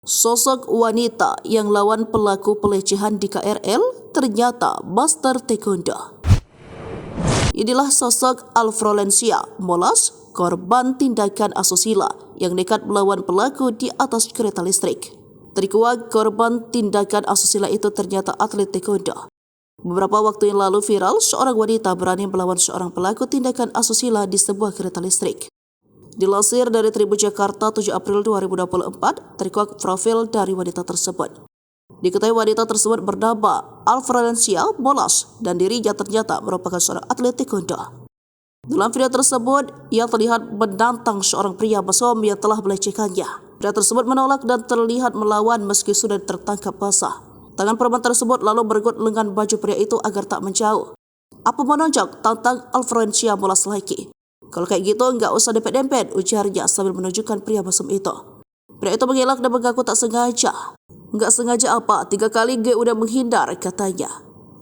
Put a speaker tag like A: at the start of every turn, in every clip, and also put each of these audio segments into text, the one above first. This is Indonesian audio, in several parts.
A: Sosok wanita yang lawan pelaku pelecehan di KRL ternyata master taekwondo. Inilah sosok Alfrolensia Molas, korban tindakan asusila yang nekat melawan pelaku di atas kereta listrik. Terkuak korban tindakan asusila itu ternyata atlet taekwondo. Beberapa waktu yang lalu viral seorang wanita berani melawan seorang pelaku tindakan asusila di sebuah kereta listrik. Dilansir dari Tribun Jakarta 7 April 2024, terkuak profil dari wanita tersebut. Diketahui wanita tersebut bernama Alfrolensia Molas dan dirinya ternyata merupakan seorang atlet taekwondo. Dalam video tersebut, ia terlihat menantang seorang pria mesum yang telah melecehkannya. Pria tersebut menolak dan terlihat melawan meski sudah tertangkap basah. Tangan perempuan tersebut lalu meregut lengan baju pria itu agar tak menjauh. Apa menonjok, tantang Alfrolensia Molas lagi. Kalau kayak gitu nggak usah dempet-dempet, ujarnya sambil menunjukkan pria mesum itu. Pria itu mengelak dan mengaku tak sengaja. Nggak sengaja apa, 3 kali gue udah menghindar, katanya.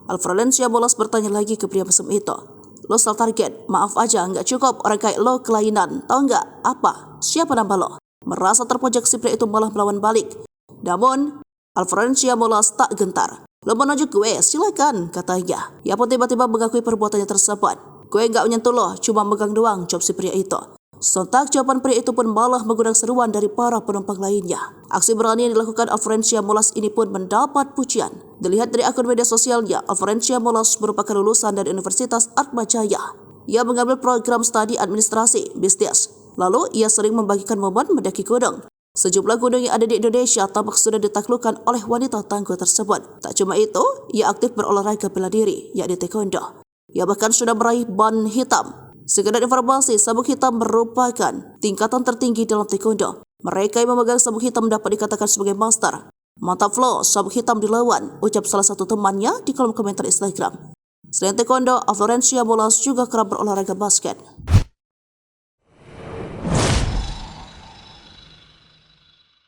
A: Alfrolensia Molas bertanya lagi ke pria mesum itu. Lo salah target, maaf aja, nggak cukup orang kayak lo kelainan, tau nggak? Apa? Siapa nama lo? Merasa terpojok si pria itu malah melawan balik. Namun, Alfrolensia Molas tak gentar. Lo mau nunjuk gue, silakan, katanya. Ia pun tiba-tiba mengakui perbuatannya tersebut. Gue nggak menyentuh lo, cuma megang doang, jawab si pria itu. Sontak jawaban pria itu pun malah mengundang seruan dari para penumpang lainnya. Aksi berani yang dilakukan Alfrolensia Molas ini pun mendapat pujian. Dilihat dari akun media sosialnya, Alfrolensia Molas merupakan lulusan dari Universitas Atmajaya. Ia mengambil program studi administrasi bisnis. Lalu ia sering membagikan momen mendaki gunung. Sejumlah gunung yang ada di Indonesia tampak sudah ditaklukkan oleh wanita tangguh tersebut. Tak cuma itu, ia aktif berolahraga bela diri, yakni taekwondo. Ia bahkan sudah meraih ban hitam. Sekedar informasi, sabuk hitam merupakan tingkatan tertinggi dalam taekwondo. Mereka yang memegang sabuk hitam dapat dikatakan sebagai master. Mantap lo, sabuk hitam dilawan, ucap salah satu temannya di kolom komentar Instagram. Selain taekwondo, Alfrolensia Molas juga kerap berolahraga basket.